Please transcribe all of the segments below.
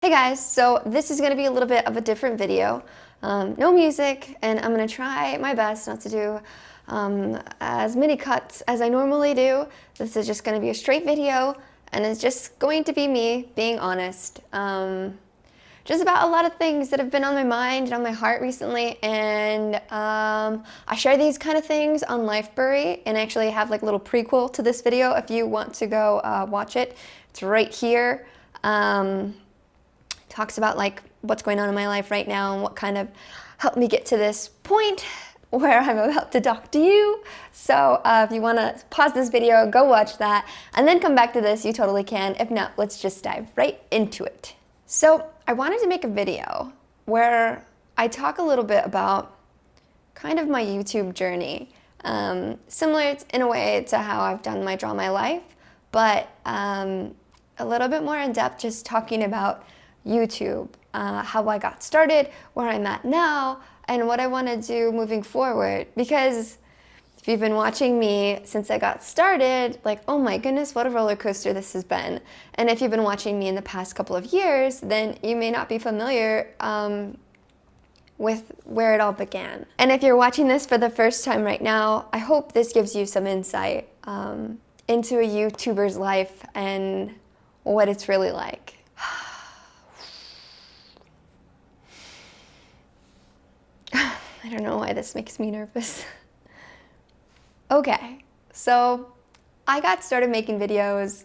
Hey guys, so this is going to be a little bit of a different video. No music, and I'm going to try my best not to do as many cuts as I normally do. This is just going to be a straight video, and it's just going to be me being honest. Just about a lot of things that have been on my mind and on my heart recently, and I share these kind of things on Lifebury, and I actually have like a little prequel to this video if you want to go watch it. It's right here. Talks about like what's going on in my life right now and what kind of helped me get to this point where I'm about to talk to you. So if you want to pause this video, go watch that, and then come back to this, you totally can. If not, let's just dive right into it. So I wanted to make a video where I talk a little bit about kind of my YouTube journey, similar in a way to how I've done my Draw My Life, but a little bit more in depth, just talking about YouTube, how I got started, where I'm at now, and what I want to do moving forward. Because if you've been watching me since I got started, like, oh my goodness, what a roller coaster this has been. And if you've been watching me in the past couple of years, then you may not be familiar with where it all began. And if you're watching this for the first time right now, I hope this gives you some insight into a YouTuber's life and what it's really like. I don't know why this makes me nervous. Okay, so I got started making videos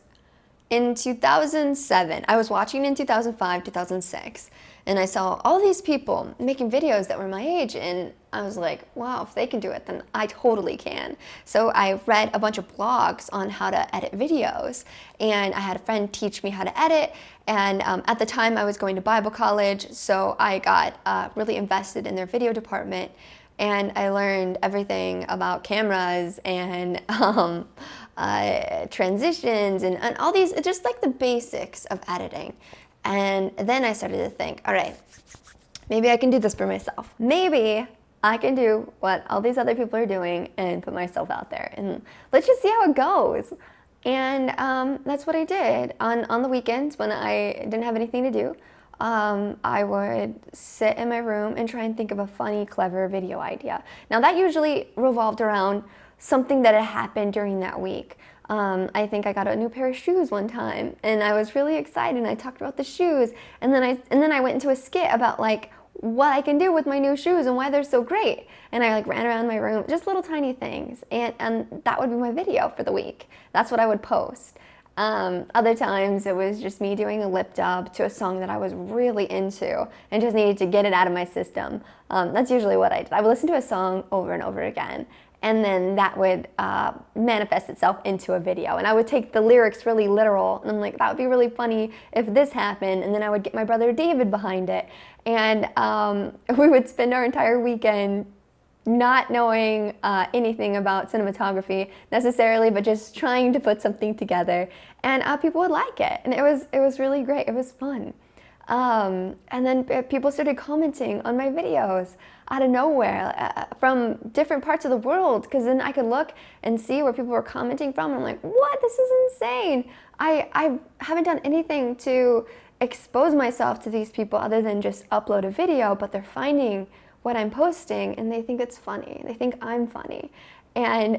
in 2007. I was watching in 2005, 2006, and I saw all these people making videos that were my age, and I was like, wow, if they can do it, then I totally can. So I read a bunch of blogs on how to edit videos, and I had a friend teach me how to edit, and at the time I was going to Bible college, so I got really invested in their video department, and I learned everything about cameras and transitions and all these, just like the basics of editing. And then I started to think, all right, maybe I can do this for myself. Maybe I can do what all these other people are doing and put myself out there, and let's just see how it goes. And that's what I did. On the weekends when I didn't have anything to do, I would sit in my room and try and think of a funny, clever video idea. Now that usually revolved around something that had happened during that week. I think I got a new pair of shoes one time, and I was really excited, and I talked about the shoes, and then I went into a skit about like what I can do with my new shoes and why they're so great. And I like ran around my room, just little tiny things, and that would be my video for the week. That's what I would post. Other times it was just me doing a lip dub to a song that I was really into and just needed to get it out of my system. That's usually what I did. I would listen to a song over and over again, and then that would manifest itself into a video. And I would take the lyrics really literal, and I'm like, that would be really funny if this happened, and then I would get my brother David behind it. And we would spend our entire weekend not knowing anything about cinematography necessarily, but just trying to put something together, and people would like it, and it was really great. It was fun. And then people started commenting on my videos out of nowhere from different parts of the world, because then I could look and see where people were commenting from, and I'm like, what? This is insane. I haven't done anything to expose myself to these people other than just upload a video, but they're finding what I'm posting and they think it's funny. They think I'm funny. And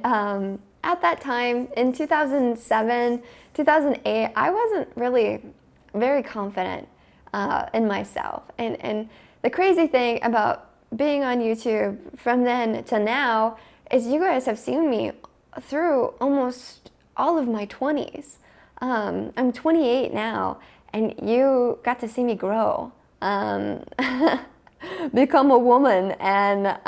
at that time, in 2007, 2008, I wasn't really very confident in myself. And the crazy thing about being on YouTube from then to now is you guys have seen me through almost all of my 20s. I'm 28 now, and you got to see me grow. Become a woman and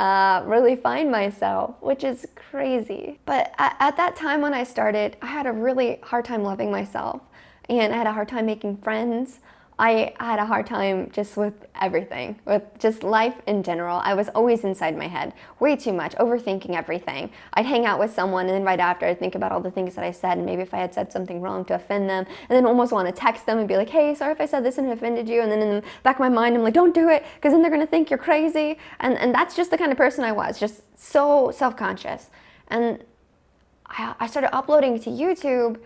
really find myself, which is crazy. But at that time when I started, I had a really hard time loving myself, and I had a hard time making friends. I had a hard time just with everything, with just life in general. I was always inside my head, way too much, overthinking everything. I'd hang out with someone, and then right after I'd think about all the things that I said, and maybe if I had said something wrong to offend them, and then almost want to text them and be like, hey, sorry if I said this and offended you, and then in the back of my mind I'm like, don't do it, because then they're going to think you're crazy. And that's just the kind of person I was, just so self-conscious. And I started uploading to YouTube,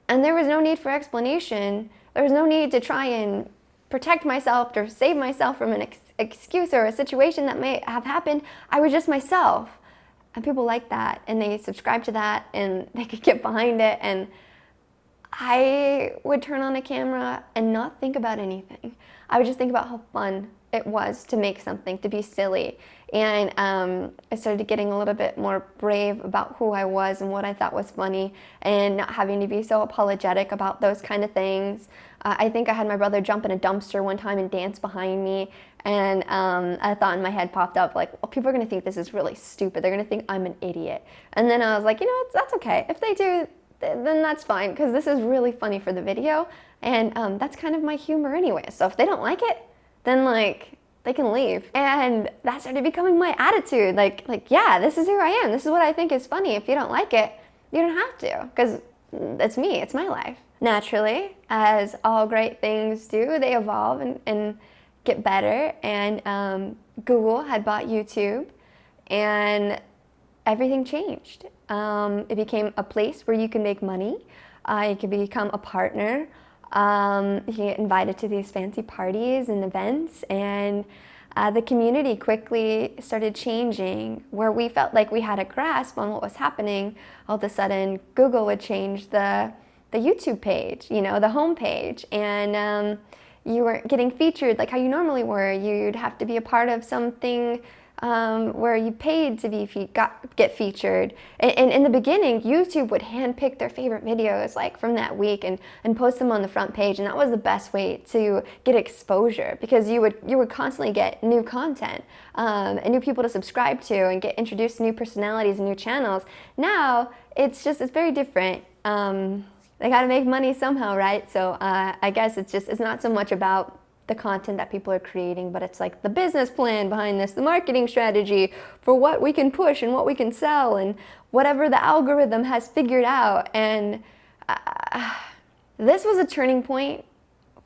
and there was no need for explanation. There was no need to try and protect myself or save myself from an excuse or a situation that may have happened. I was just myself. And people like that, and they subscribe to that, and they could get behind it. And I would turn on a camera and not think about anything. I would just think about how fun it was to make something, to be silly. And I started getting a little bit more brave about who I was and what I thought was funny, and not having to be so apologetic about those kind of things. I think I had my brother jump in a dumpster one time and dance behind me, and a thought in my head popped up like, well, people are going to think this is really stupid. They're going to think I'm an idiot. And then I was like, you know, that's okay. If they do, then that's fine, because this is really funny for the video, and that's kind of my humor anyway. So if they don't like it, then like, they can leave. And that started becoming my attitude. Like, yeah, this is who I am. This is what I think is funny. If you don't like it, you don't have to, because it's me, it's my life. Naturally, as all great things do, they evolve and get better. And Google had bought YouTube, and everything changed. It became a place where you can make money. You can become a partner. You get invited to these fancy parties and events, and the community quickly started changing. Where we felt like we had a grasp on what was happening, all of a sudden Google would change the YouTube page, you know, the home page, and you weren't getting featured like how you normally were. You'd have to be a part of something where you paid to get featured. And in the beginning, YouTube would handpick their favorite videos like from that week and post them on the front page, and that was the best way to get exposure, because you would constantly get new content and new people to subscribe to and get introduced to new personalities and new channels. Now it's very different. They got to make money somehow, right? So I guess it's not so much about the content that people are creating, but it's like the business plan behind this, the marketing strategy for what we can push and what we can sell, and whatever the algorithm has figured out. And this was a turning point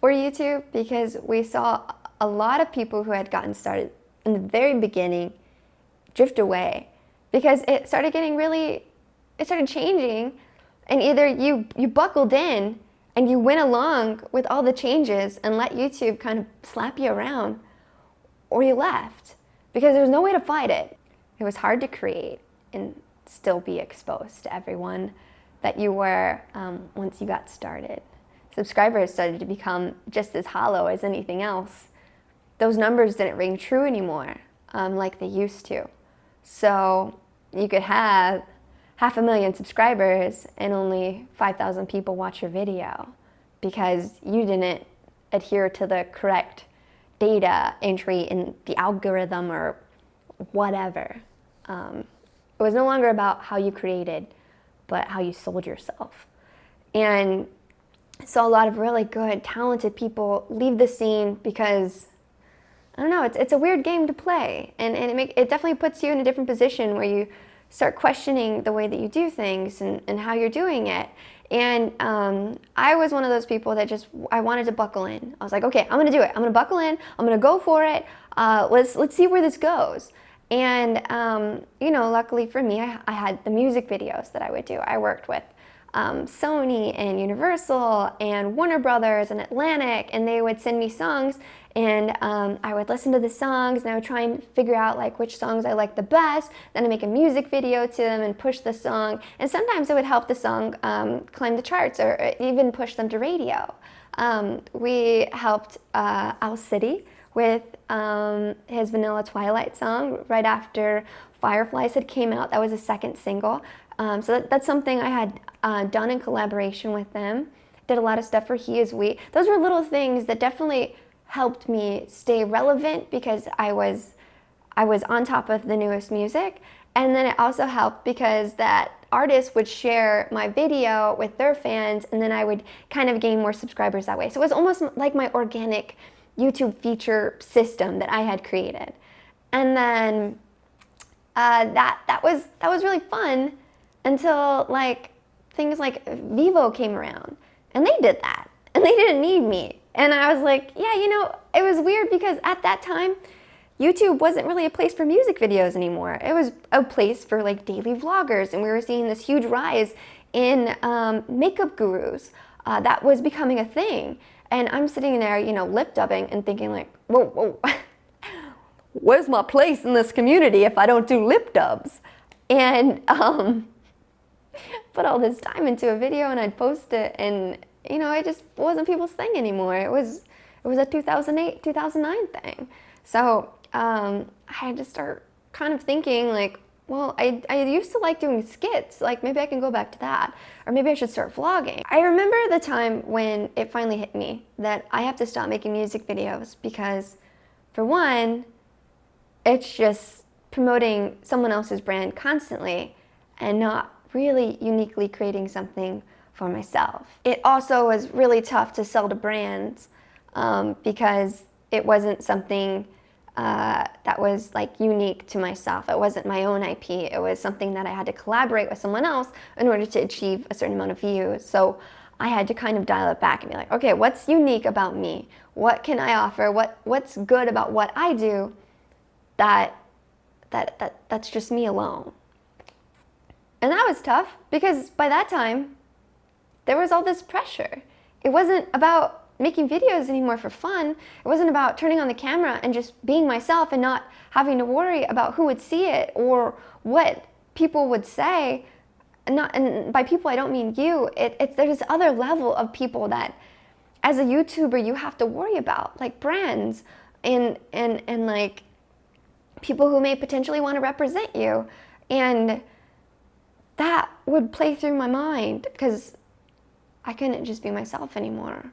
for YouTube, because we saw a lot of people who had gotten started in the very beginning drift away, because it started changing, and either you buckled in and you went along with all the changes and let YouTube kind of slap you around, or you left, because there was no way to fight it. It was hard to create and still be exposed to everyone that you were once you got started. Subscribers started to become just as hollow as anything else. Those numbers didn't ring true anymore like they used to. So you could have 500,000 subscribers and only 5,000 people watch your video because you didn't adhere to the correct data entry in the algorithm or whatever. It was no longer about how you created, but how you sold yourself. And saw a lot of really good, talented people leave the scene because, I don't know, it's a weird game to play. And it definitely puts you in a different position where you start questioning the way that you do things and how you're doing it. And I was one of those people that I wanted to buckle in. I was like, okay, I'm gonna do it. I'm gonna buckle in, I'm gonna go for it. Let's see where this goes. And luckily for me, I had the music videos that I would do. I worked with Sony and Universal and Warner Brothers and Atlantic, and they would send me songs, and I would listen to the songs, and I would try and figure out like which songs I liked the best. Then I make a music video to them and push the song, and sometimes it would help the song climb the charts or even push them to radio. We helped Owl City with his Vanilla Twilight song right after Fireflies had came out. That was a second single. So that's something I had done in collaboration with them. Did a lot of stuff for He Is We. Those were little things that definitely helped me stay relevant because I was on top of the newest music. And then it also helped because that artist would share my video with their fans, and then I would kind of gain more subscribers that way. So it was almost like my organic YouTube feature system that I had created. And then that was really fun until like things like Vivo came around, and they did that, and they didn't need me. And I was like, yeah, it was weird because at that time, YouTube wasn't really a place for music videos anymore. It was a place for like daily vloggers, and we were seeing this huge rise in makeup gurus. That was becoming a thing. And I'm sitting there, lip dubbing and thinking like, whoa, whoa, where's my place in this community if I don't do lip dubs? And put all this time into a video and I'd post it, and it just wasn't people's thing anymore. It was a 2008, 2009 thing. So I had to start kind of thinking like, well, I used to like doing skits, like maybe I can go back to that, or maybe I should start vlogging. I remember the time when it finally hit me that I have to stop making music videos because, for one, it's just promoting someone else's brand constantly and not really uniquely creating something for myself. It also was really tough to sell to brands because it wasn't something that was like unique to myself. It wasn't my own IP. It was something that I had to collaborate with someone else in order to achieve a certain amount of views. So I had to kind of dial it back and be like, okay, what's unique about me? What can I offer? What's good about what I do that's just me alone? And that was tough because by that time, there was all this pressure. It wasn't about making videos anymore for fun. It wasn't about turning on the camera and just being myself and not having to worry about who would see it or what people would say. And by people, I don't mean you. There's this other level of people that, as a YouTuber, you have to worry about, like brands and like people who may potentially want to represent you. And that would play through my mind because I couldn't just be myself anymore.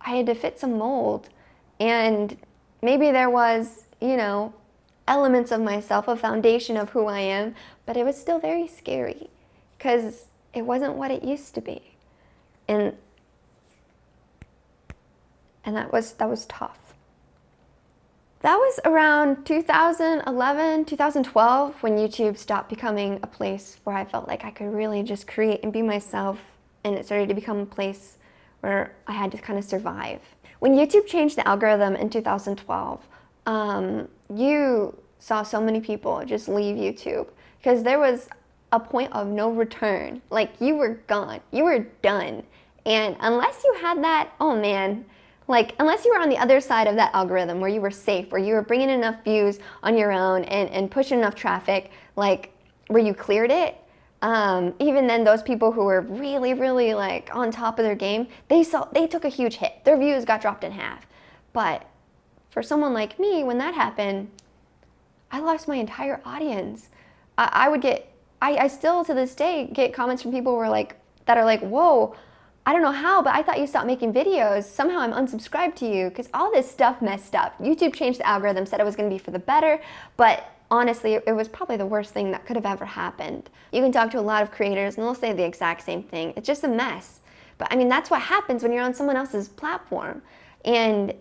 I had to fit some mold, and maybe there was, elements of myself, a foundation of who I am, but it was still very scary because it wasn't what it used to be. And that was tough. That was around 2011, 2012 when YouTube stopped becoming a place where I felt like I could really just create and be myself, and it started to become a place where I had to kind of survive. When YouTube changed the algorithm in 2012, you saw so many people just leave YouTube because there was a point of no return. Like, you were gone, you were done. And unless you had that, oh man, unless you were on the other side of that algorithm where you were safe, where you were bringing enough views on your own and pushing enough traffic, like where you cleared it, even then, those people who were really, really on top of their game, they took a huge hit. Their views got dropped in half. But for someone like me, when that happened, I lost my entire audience. I still to this day get comments from people who are that are like, whoa, I don't know how, but I thought you stopped making videos. Somehow I'm unsubscribed to you because all this stuff messed up. YouTube changed the algorithm, said it was going to be for the better, but honestly, it was probably the worst thing that could have ever happened. You can talk to a lot of creators and they'll say the exact same thing. It's just a mess. But I mean, that's what happens when you're on someone else's platform and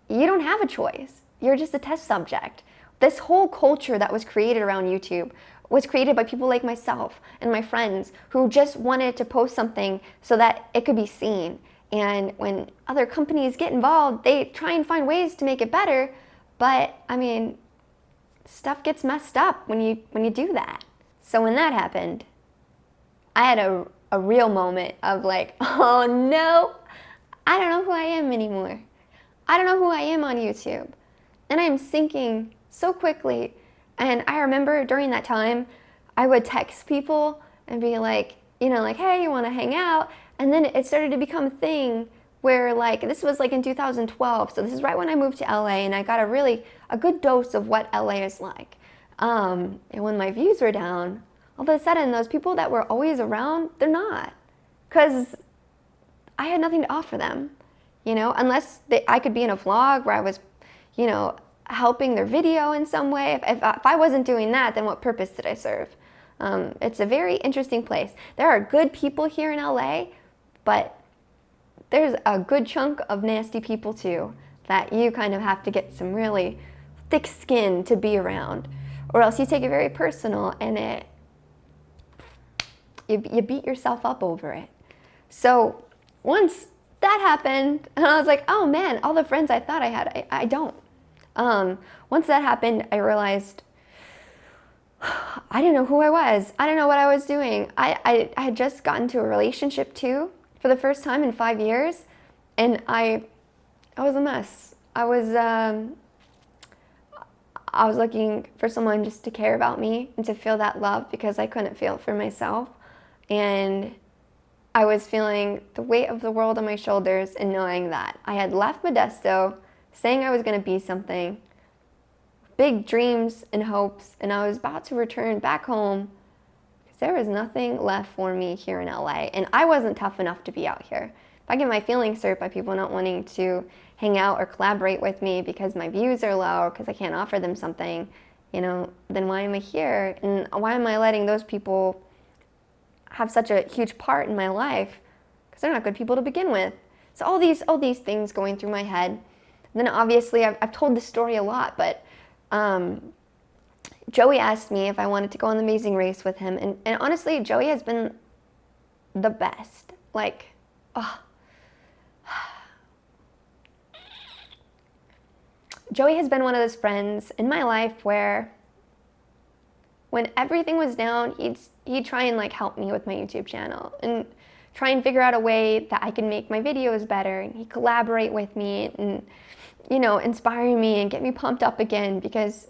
you don't have a choice. You're just a test subject. This whole culture that was created around YouTube was created by people like myself and my friends who just wanted to post something so that it could be seen. And when other companies get involved, they try and find ways to make it better. But I mean, stuff gets messed up when you do that. So when that happened, I had a real moment of oh no, I don't know who I am anymore. I don't know who I am on YouTube. And I'm sinking so quickly. And I remember during that time, I would text people and be like, hey, you want to hang out? And then it started to become a thing where this was in 2012. So this is right when I moved to LA and I got a good dose of what LA is like. And when my views were down, all of a sudden those people that were always around, they're not. Because I had nothing to offer them, unless I could be in a vlog where I was, helping their video in some way. If I wasn't doing that, then what purpose did I serve? It's a very interesting place. There are good people here in LA, but there's a good chunk of nasty people too that you kind of have to get some really thick skin to be around, or else you take it very personal and you beat yourself up over it. So once that happened, and I was like, oh man, all the friends I thought I had, I don't. Once that happened, I realized I didn't know who I was. I didn't know what I was doing. I had just gotten to a relationship too for the first time in 5 years. And I was a mess. I was looking for someone just to care about me and to feel that love because I couldn't feel it for myself. And I was feeling the weight of the world on my shoulders and knowing that I had left Modesto, saying I was going to be something, big dreams and hopes, and I was about to return back home because there was nothing left for me here in LA. And I wasn't tough enough to be out here. If I get my feelings hurt by people not wanting to hang out or collaborate with me because my views are low or because I can't offer them something, then why am I here? And why am I letting those people have such a huge part in my life? Because they're not good people to begin with. So all these things going through my head. And then obviously I've told this story a lot, but Joey asked me if I wanted to go on the Amazing Race with him. And honestly, Joey has been the best. Joey has been one of those friends in my life where when everything was down, he'd try and help me with my YouTube channel and try and figure out a way that I could make my videos better. And he'd collaborate with me and, inspire me and get me pumped up again because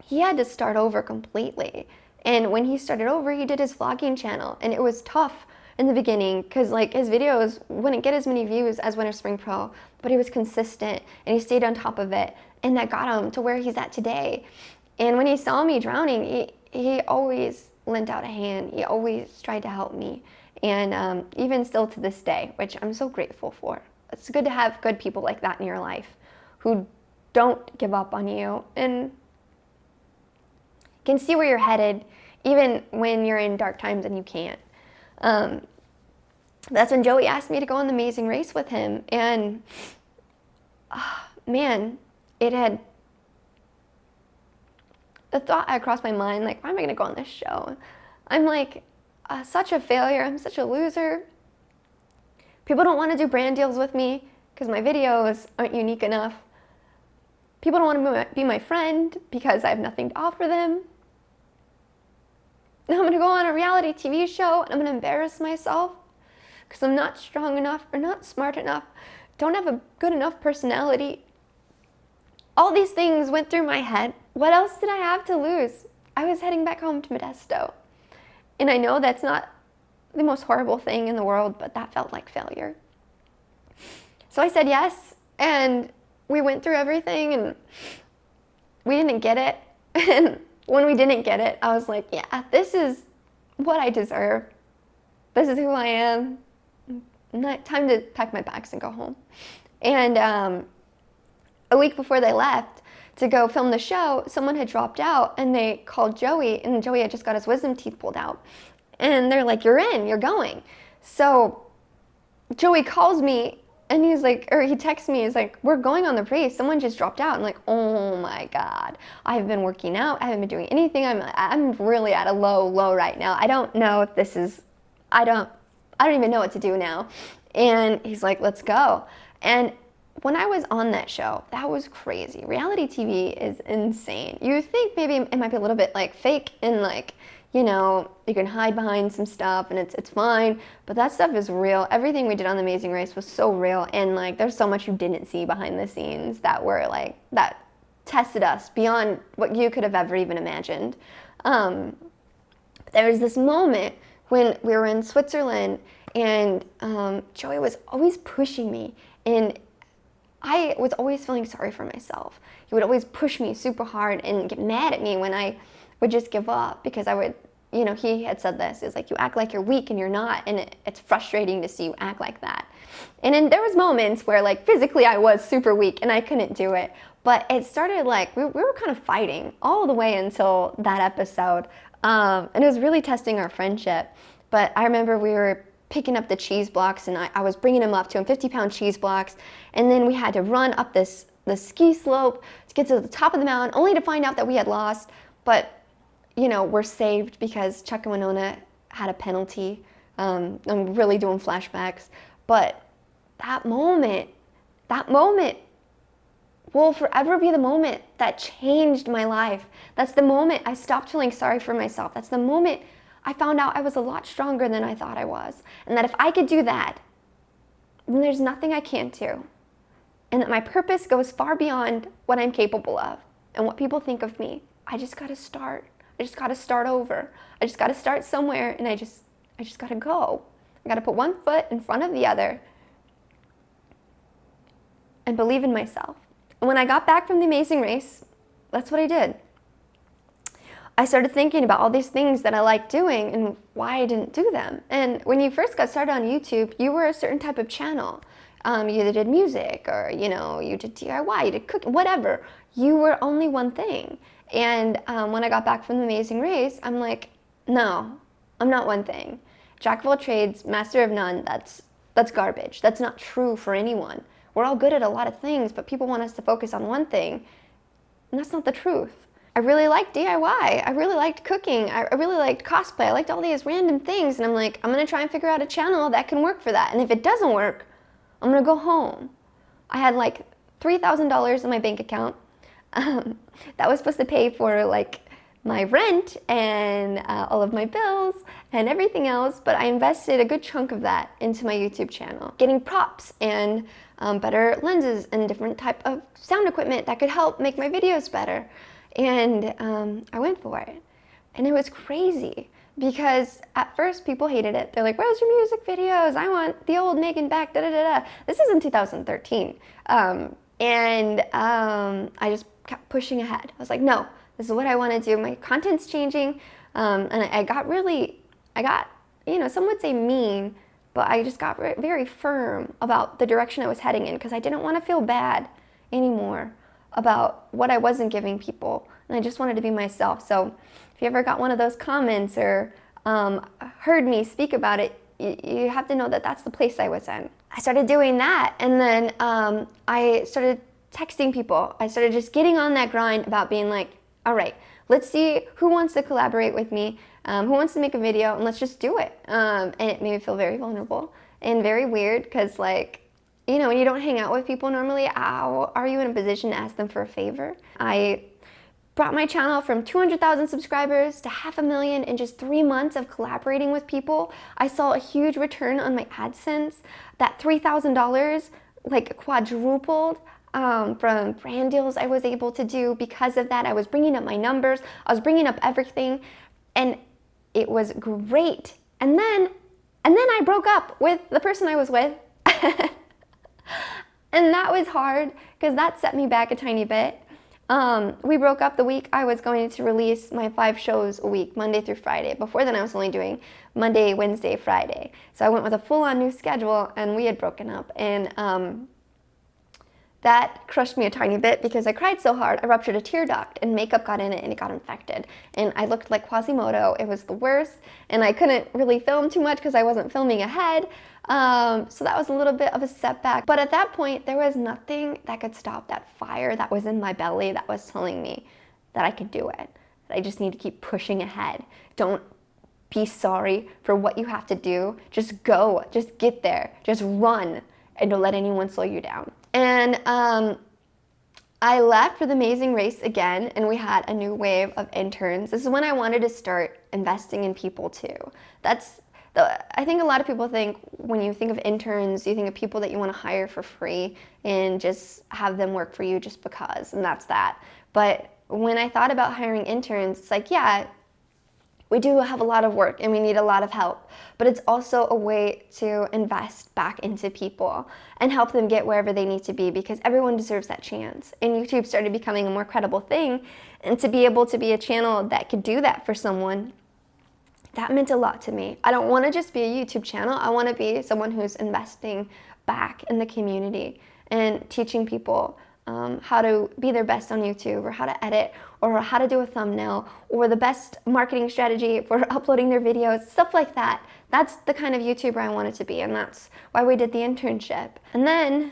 he had to start over completely. And when he started over, he did his vlogging channel, and it was tough in the beginning because his videos wouldn't get as many views as Winter Spring Pro, but he was consistent and he stayed on top of it, and that got him to where he's at today. And when he saw me drowning, he always lent out a hand. He always tried to help me, and even still to this day, which I'm so grateful for. It's good to have good people like that in your life who don't give up on you and can see where you're headed even when you're in dark times and you can't. That's when Joey asked me to go on the Amazing Race with him, and man, the thought had crossed my mind, why am I going to go on this show? I'm such a failure. I'm such a loser. People don't want to do brand deals with me because my videos aren't unique enough. People don't want to be my friend because I have nothing to offer them. Now I'm going to go on a reality TV show and I'm going to embarrass myself because I'm not strong enough or not smart enough, don't have a good enough personality. All these things went through my head. What else did I have to lose? I was heading back home to Modesto. And I know that's not the most horrible thing in the world, but that felt like failure. So I said yes, and we went through everything, and we didn't get it. And when we didn't get it, I was like, yeah, this is what I deserve. This is who I am. Time to pack my bags and go home. And a week before they left to go film the show, someone had dropped out, and they called Joey, and Joey had just got his wisdom teeth pulled out. And they're like, you're in, you're going. So Joey calls me, and he texts me, he's like, we're going on the race. Someone just dropped out. I'm like, oh my God. I've been working out. I haven't been doing anything. I'm really at a low right now. I don't know if this is, I don't even know what to do now. And he's like, let's go. And when I was on that show, that was crazy. Reality TV is insane. You think maybe it might be a little bit fake and you can hide behind some stuff and it's fine, but that stuff is real. Everything we did on The Amazing Race was so real, and there's so much you didn't see behind the scenes that were that tested us beyond what you could have ever even imagined. There was this moment when we were in Switzerland, and Joey was always pushing me, and I was always feeling sorry for myself. He would always push me super hard and get mad at me when I would just give up, because I would, he had said this, is you act like you're weak and you're not, and it's frustrating to see you act like that. And then there was moments where physically I was super weak and I couldn't do it, but it started we were kind of fighting all the way until that episode, and it was really testing our friendship. But I remember we were picking up the cheese blocks, and I was bringing them up to him, 50-pound cheese blocks, and then we had to run up the ski slope to get to the top of the mountain, only to find out that we had lost. But we're saved because Chuck and Winona had a penalty. I'm really doing flashbacks, but that moment will forever be the moment that changed my life. That's the moment I stopped feeling sorry for myself. That's the moment I found out I was a lot stronger than I thought I was. And that if I could do that, then there's nothing I can't do. And that my purpose goes far beyond what I'm capable of and what people think of me. I just gotta start. I just gotta start over. I just gotta start somewhere, and I just gotta go. I gotta put one foot in front of the other and believe in myself. And when I got back from the Amazing Race, that's what I did. I started thinking about all these things that I liked doing and why I didn't do them. And when you first got started on YouTube, you were a certain type of channel. You either did music, or you did DIY, you did cooking, whatever. You were only one thing. And when I got back from the Amazing Race, I'm like, no, I'm not one thing. Jack of all trades, master of none, that's garbage. That's not true for anyone. We're all good at a lot of things, but people want us to focus on one thing, and that's not the truth. I really liked DIY. I really liked cooking. I really liked cosplay. I liked all these random things, and I'm like, I'm gonna try and figure out a channel that can work for that. And if it doesn't work, I'm gonna go home. I had like $3,000 in my bank account. That was supposed to pay for like my rent and all of my bills and everything else, but I invested a good chunk of that into my YouTube channel, getting props and better lenses and different type of sound equipment that could help make my videos better. And I went for it, and it was crazy because at first people hated it. They're like, where's your music videos? I want the old Megan back, da da da da. This is in 2013. I just kept pushing ahead. I was like, no, this is what I want to do. My content's changing. And I got, some would say mean, but I just got very firm about the direction I was heading in because I didn't want to feel bad anymore about what I wasn't giving people. And I just wanted to be myself. So if you ever got one of those comments or heard me speak about it, you have to know that that's the place I was in. I started doing that, and then I started texting people. I started just getting on that grind about being like, all right, let's see who wants to collaborate with me, who wants to make a video, and let's just do it. And it made me feel very vulnerable and very weird because, like, when you don't hang out with people normally, how are you in a position to ask them for a favor? I brought my channel from 200,000 subscribers to 500,000 in just 3 months of collaborating with people. I saw a huge return on my AdSense. That $3,000 like quadrupled from brand deals I was able to do because of that. I was bringing up my numbers. I was bringing up everything, and it was great. And then I broke up with the person I was with. And that was hard because that set me back a tiny bit. We broke up the week I was going to release my 5 shows a week, Monday through Friday. Before then I was only doing Monday, Wednesday, Friday. So I went with a full-on new schedule, and we had broken up. And that crushed me a tiny bit because I cried so hard. I ruptured a tear duct, and makeup got in it, and it got infected. And I looked like Quasimodo. It was the worst. And I couldn't really film too much because I wasn't filming ahead. So that was a little bit of a setback. But at that point, there was nothing that could stop that fire that was in my belly that was telling me that I could do it. That I just need to keep pushing ahead. Don't be sorry for what you have to do. Just go. Just get there. Just run. And don't let anyone slow you down. And I left for the Amazing Race again, and we had a new wave of interns. This is when I wanted to start investing in people too. I think a lot of people think when you think of interns, you think of people that you want to hire for free and just have them work for you just because, and that's that. But when I thought about hiring interns, it's like, yeah, we do have a lot of work and we need a lot of help, but it's also a way to invest back into people and help them get wherever they need to be because everyone deserves that chance. And YouTube started becoming a more credible thing, and to be able to be a channel that could do that for someone, that meant a lot to me. I don't want to just be a YouTube channel. I want to be someone who's investing back in the community and teaching people how to be their best on YouTube, or how to edit, or how to do a thumbnail, or the best marketing strategy for uploading their videos, stuff like that. That's the kind of YouTuber I wanted to be, and that's why we did the internship. And then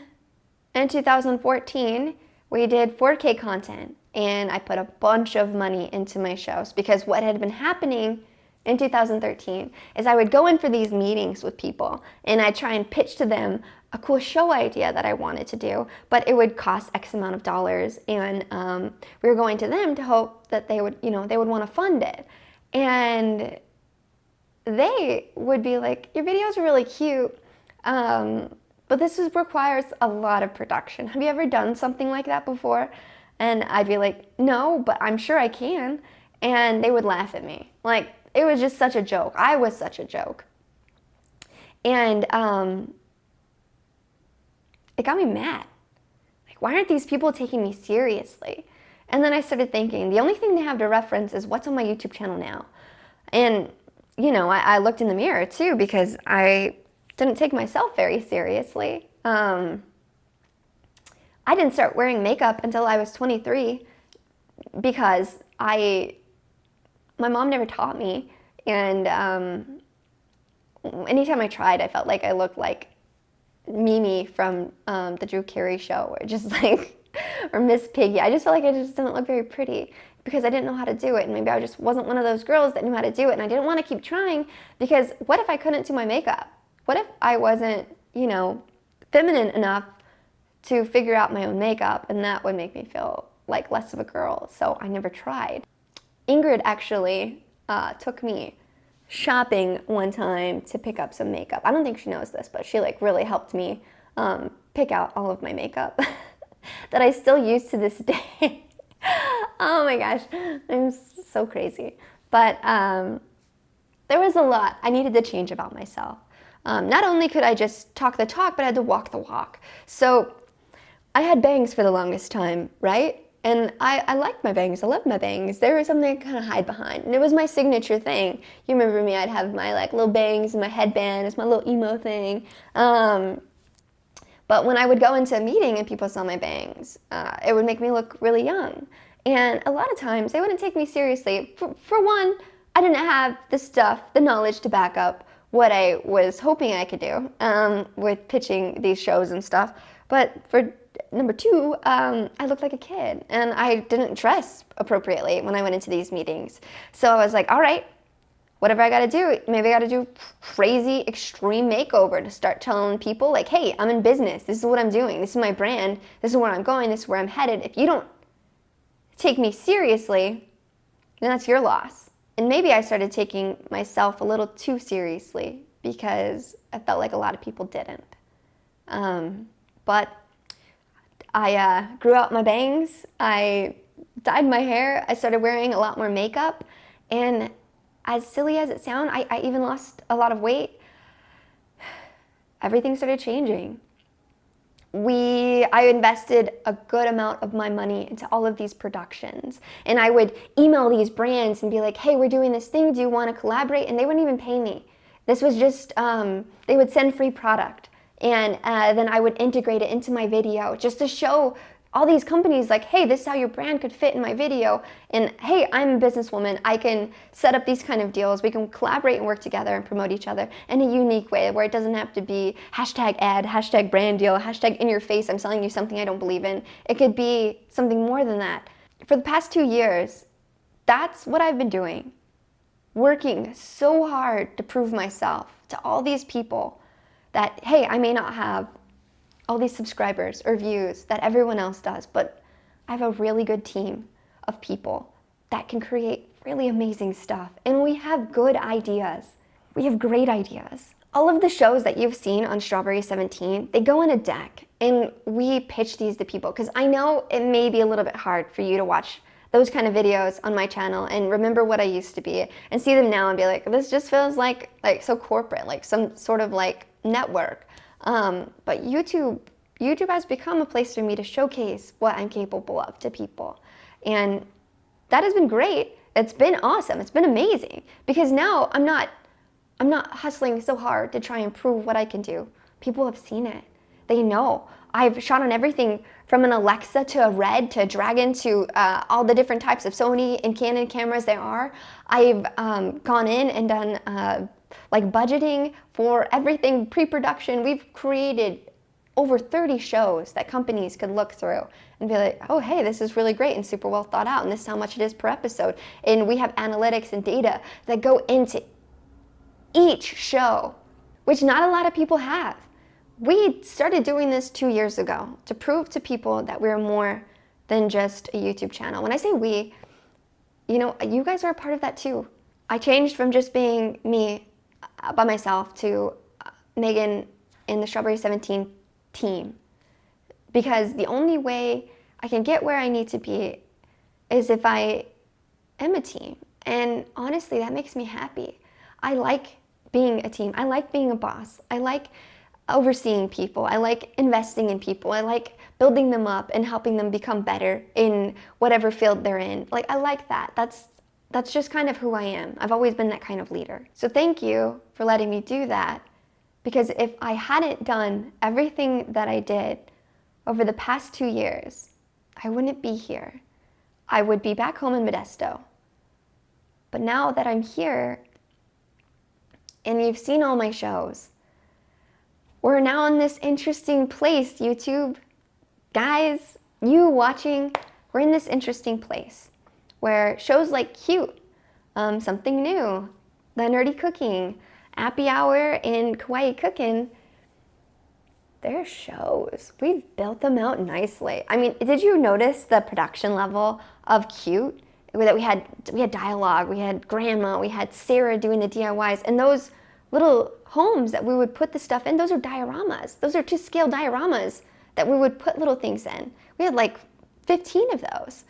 in 2014, we did 4K content, and I put a bunch of money into my shows because what had been happening in 2013 is I would go in for these meetings with people, and I'd try and pitch to them a cool show idea that I wanted to do, but it would cost X amount of dollars, and we were going to them to hope that they would want to fund it. And they would be like, your videos are really cute, but But requires a lot of production. Have you ever done something like that before? And I'd be like, no, but I'm sure I can. And they would laugh at me. Like, it was just such a joke. I was such a joke. And it got me mad. Like, why aren't these people taking me seriously? And then I started thinking, the only thing they have to reference is what's on my YouTube channel now. And, you know, I looked in the mirror too, because I didn't take myself very seriously. I didn't start wearing makeup until I was 23 because my mom never taught me. And anytime I tried, I felt like I looked like Mimi from the Drew Carey show, or just like, or Miss Piggy. I just felt like I just didn't look very pretty because I didn't know how to do it. And maybe I just wasn't one of those girls that knew how to do it. And I didn't want to keep trying because what if I couldn't do my makeup? What if I wasn't, you know, feminine enough to figure out my own makeup? And that would make me feel like less of a girl. So I never tried. Ingrid actually took me shopping one time to pick up some makeup. I don't think she knows this, but she like really helped me pick out all of my makeup that I still use to this day. Oh my gosh, I'm so crazy. But there was a lot I needed to change about myself. Not only could I just talk the talk, but I had to walk the walk. So I had bangs for the longest time, right? And I liked my bangs. I loved my bangs. They were something I kind of hide behind. And it was my signature thing. You remember me, I'd have my like little bangs and my headband. It's my little emo thing. But when I would go into a meeting and people saw my bangs, it would make me look really young. And a lot of times they wouldn't take me seriously. For one, I didn't have the stuff, the knowledge to back up what I was hoping I could do with pitching these shows and stuff. But for number two, I looked like a kid and I didn't dress appropriately when I went into these meetings. So I was like, all right, whatever I gotta do, maybe I gotta do crazy extreme makeover to start telling people like, hey, I'm in business. This is what I'm doing. This is my brand. This is where I'm going. This is where I'm headed. If you don't take me seriously, then that's your loss. And maybe I started taking myself a little too seriously because I felt like a lot of people didn't. But I grew out my bangs, I dyed my hair, I started wearing a lot more makeup, and as silly as it sounds, I even lost a lot of weight. Everything started changing. I invested a good amount of my money into all of these productions, and I would email these brands and be like, hey, we're doing this thing, do you want to collaborate? And they wouldn't even pay me. This was just, they would send free product. And then I would integrate it into my video just to show all these companies like, hey, this is how your brand could fit in my video. And hey, I'm a businesswoman. I can set up these kind of deals. We can collaborate and work together and promote each other in a unique way where it doesn't have to be hashtag ad, hashtag brand deal, hashtag in your face, I'm selling you something I don't believe in. It could be something more than that. For the past 2 years, that's what I've been doing. Working so hard to prove myself to all these people that, hey, I may not have all these subscribers or views that everyone else does, but I have a really good team of people that can create really amazing stuff. And we have good ideas. We have great ideas. All of the shows that you've seen on Strawberry 17, they go in a deck, and we pitch these to people because I know it may be a little bit hard for you to watch those kind of videos on my channel and remember what I used to be and see them now and be like, this just feels like so corporate, like some sort of like network. But YouTube has become a place for me to showcase what I'm capable of to people. And that has been great. It's been awesome. It's been amazing because now I'm not hustling so hard to try and prove what I can do. People have seen it. They know. I've shot on everything from an Alexa to a Red to a Dragon to all the different types of Sony and Canon cameras there are. I've gone in and done like budgeting for everything pre-production. We've created over 30 shows that companies could look through and be like, oh, hey, this is really great and super well thought out, and this is how much it is per episode. And we have analytics and data that go into each show, which not a lot of people have. We started doing this 2 years ago to prove to people that we're more than just a YouTube channel. When I say we, you know, you guys are a part of that too. I changed from just being me by myself to Megan in the Strawberry 17 team, because the only way I can get where I need to be is if I am a team. And honestly, that makes me happy. I like being a team. I like being a boss. I like overseeing people. I like investing in people. I like building them up and helping them become better in whatever field they're in. Like, I like that. That's just kind of who I am. I've always been that kind of leader. So thank you for letting me do that, because if I hadn't done everything that I did over the past 2 years, I wouldn't be here. I would be back home in Modesto. But now that I'm here and you've seen all my shows, we're now in this interesting place, YouTube. Guys, you watching, we're in this interesting place where shows like Cute, Something New, The Nerdy Cooking, Happy Hour, and Kawaii Cooking, they're shows. We've built them out nicely. I mean, did you notice the production level of Cute? That we had dialogue, we had Grandma, we had Sarah doing the DIYs, and those little homes that we would put the stuff in, those are dioramas. Those are to-scale dioramas that we would put little things in. We had like 15 of those.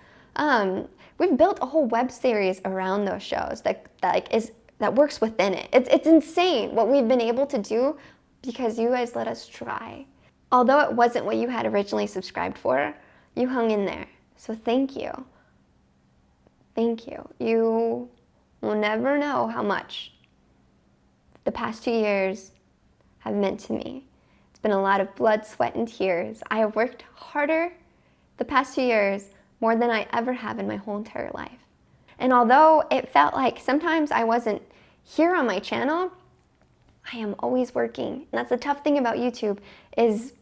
We've built a whole web series around those shows that works within it. It's insane what we've been able to do because you guys let us try. Although it wasn't what you had originally subscribed for, you hung in there. So thank you. Thank you. You will never know how much the past 2 years have meant to me. It's been a lot of blood, sweat, and tears. I have worked harder the past 2 years more than I ever have in my whole entire life. And although it felt like sometimes I wasn't here on my channel, I am always working. And that's the tough thing about YouTube is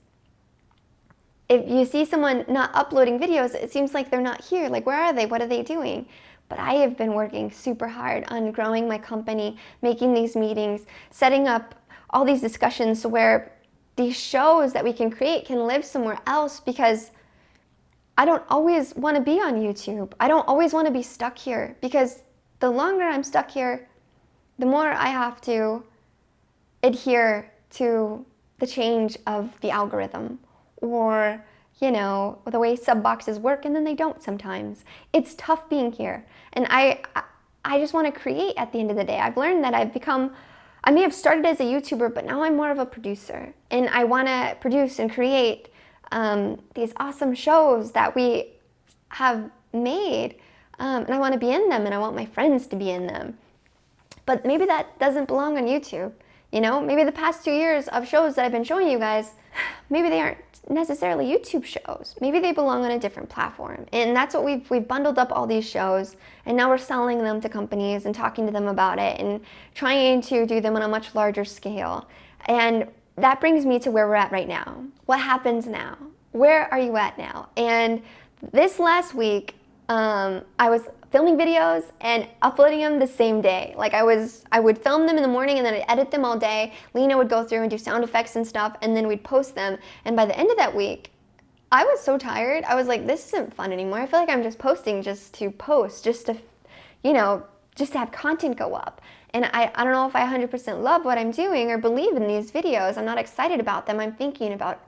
if you see someone not uploading videos, it seems like they're not here. Like, where are they? What are they doing? But I have been working super hard on growing my company, making these meetings, setting up all these discussions where these shows that we can create can live somewhere else, because I don't always want to be on YouTube. I don't always want to be stuck here, because the longer I'm stuck here, the more I have to adhere to the change of the algorithm, or, you know, the way sub boxes work, and then they don't sometimes. It's tough being here. And I just want to create at the end of the day. I've learned that I may have started as a YouTuber, but now I'm more of a producer. And I want to produce and create these awesome shows that we have made. And I want to be in them, and I want my friends to be in them. But maybe that doesn't belong on YouTube. You know, maybe the past 2 years of shows that I've been showing you guys, maybe they aren't necessarily YouTube shows. Maybe they belong on a different platform. And that's what we've bundled up all these shows, and now we're selling them to companies and talking to them about it and trying to do them on a much larger scale. And that brings me to where we're at right now. What happens now? Where are you at now? And this last week, I was filming videos and uploading them the same day. Like I would film them in the morning and then I'd edit them all day. Lena would go through and do sound effects and stuff, and then we'd post them. And by the end of that week, I was so tired. I was like, this isn't fun anymore. I feel like I'm just posting just to post, just to, you know, just to have content go up. And I don't know if I 100% love what I'm doing or believe in these videos. I'm not excited about them. I'm thinking about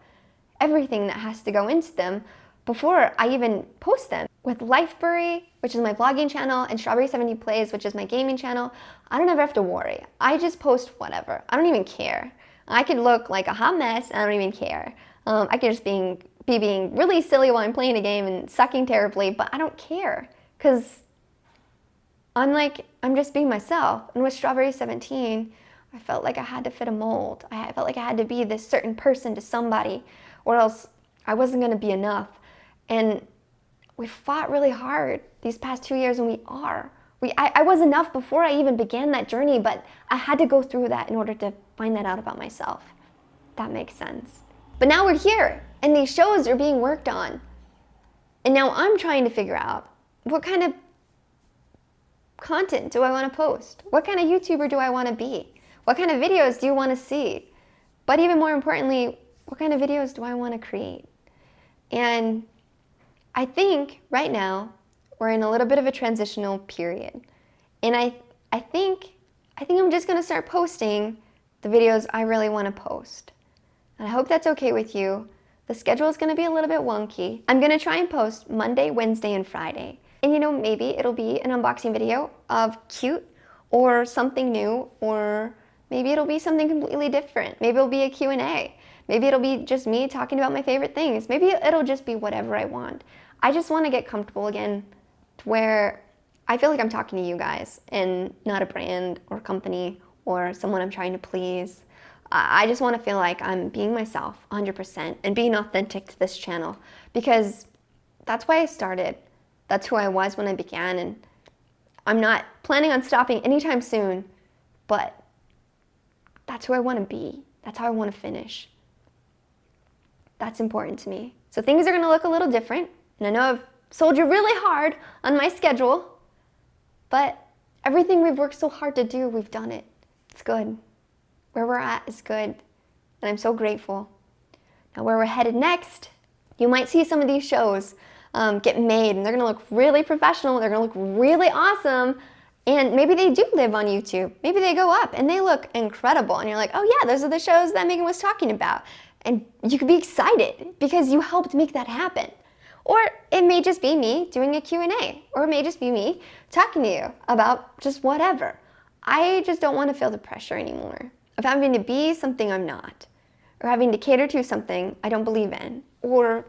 everything that has to go into them before I even post them. With Lifebury, which is my vlogging channel, and Strawberry17 Plays, which is my gaming channel, I don't ever have to worry. I just post whatever. I don't even care. I could look like a hot mess, and I don't even care. I could just be being really silly while I'm playing a game and sucking terribly, but I don't care, because I'm just being myself. And with Strawberry17, I felt like I had to fit a mold. I felt like I had to be this certain person to somebody, or else I wasn't going to be enough. And we fought really hard these past 2 years, and we are. I was enough before I even began that journey, but I had to go through that in order to find that out about myself. That makes sense. But now we're here, and these shows are being worked on. And now I'm trying to figure out, what kind of content do I want to post? What kind of YouTuber do I want to be? What kind of videos do you want to see? But even more importantly, what kind of videos do I want to create? And I think right now we're in a little bit of a transitional period. And I think I'm just going to start posting the videos I really want to post. And I hope that's okay with you. The schedule is going to be a little bit wonky. I'm going to try and post Monday, Wednesday, and Friday. And maybe it'll be an unboxing video of cute or something new, or maybe it'll be something completely different. Maybe it'll be a Q&A. Maybe it'll be just me talking about my favorite things. Maybe it'll just be whatever I want. I just want to get comfortable again to where I feel like I'm talking to you guys and not a brand or company or someone I'm trying to please. I just want to feel like I'm being myself 100% and being authentic to this channel, because that's why I started. That's who I was when I began, and I'm not planning on stopping anytime soon, but that's who I want to be. That's how I want to finish. That's important to me. So things are going to look a little different, and I know I've sold you really hard on my schedule, but everything we've worked so hard to do, we've done it. It's good. Where we're at is good, and I'm so grateful. Now where we're headed next, you might see some of these shows get made, and they're gonna look really professional, they're gonna look really awesome, and maybe they do live on YouTube. Maybe they go up and they look incredible, and you're like, oh yeah, those are the shows that Megan was talking about. And you could be excited because you helped make that happen. Or it may just be me doing a Q&A, or it may just be me talking to you about just whatever. I just don't want to feel the pressure anymore of having to be something I'm not, or having to cater to something I don't believe in, or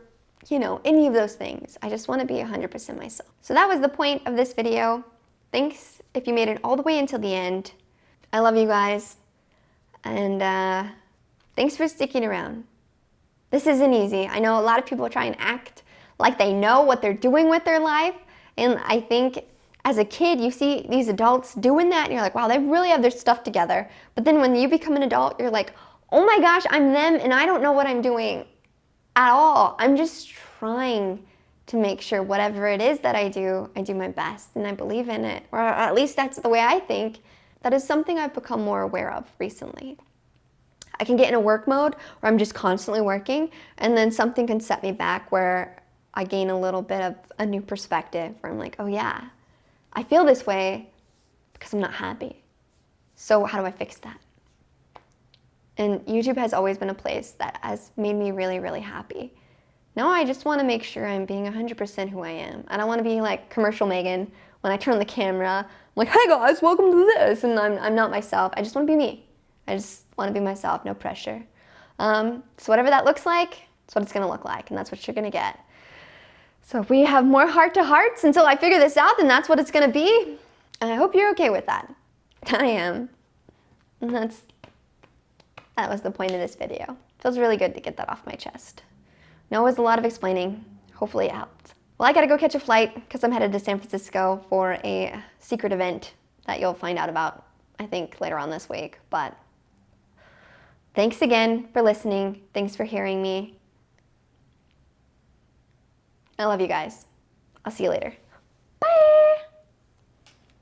any of those things. I just want to be 100% myself. So that was the point of this video. Thanks if you made it all the way until the end. I love you guys, and thanks for sticking around. This isn't easy. I know a lot of people try and act like they know what they're doing with their life, and I think as a kid, you see these adults doing that, and you're like, wow, they really have their stuff together. But then when you become an adult, you're like, oh my gosh, I'm them, and I don't know what I'm doing at all. I'm just trying to make sure whatever it is that I do my best, and I believe in it. Or at least that's the way I think. That is something I've become more aware of recently. I can get in a work mode where I'm just constantly working, and then something can set me back where I gain a little bit of a new perspective, where I'm like, oh yeah, I feel this way because I'm not happy. So how do I fix that? And YouTube has always been a place that has made me really, really happy. Now I just want to make sure I'm being 100% who I am. I don't want to be like commercial Megan when I turn the camera. I'm like, hey guys, welcome to this. And I'm not myself. I just want to be me. I just want to be myself, no pressure. So whatever that looks like, that's what it's going to look like. And that's what you're going to get. So if we have more heart-to-hearts until I figure this out, then that's what it's going to be. And I hope you're okay with that. I am. And that was the point of this video. Feels really good to get that off my chest. No, it was a lot of explaining. Hopefully it helped. Well, I gotta go catch a flight because I'm headed to San Francisco for a secret event that you'll find out about, I think, later on this week. But thanks again for listening. Thanks for hearing me. I love you guys. I'll see you later.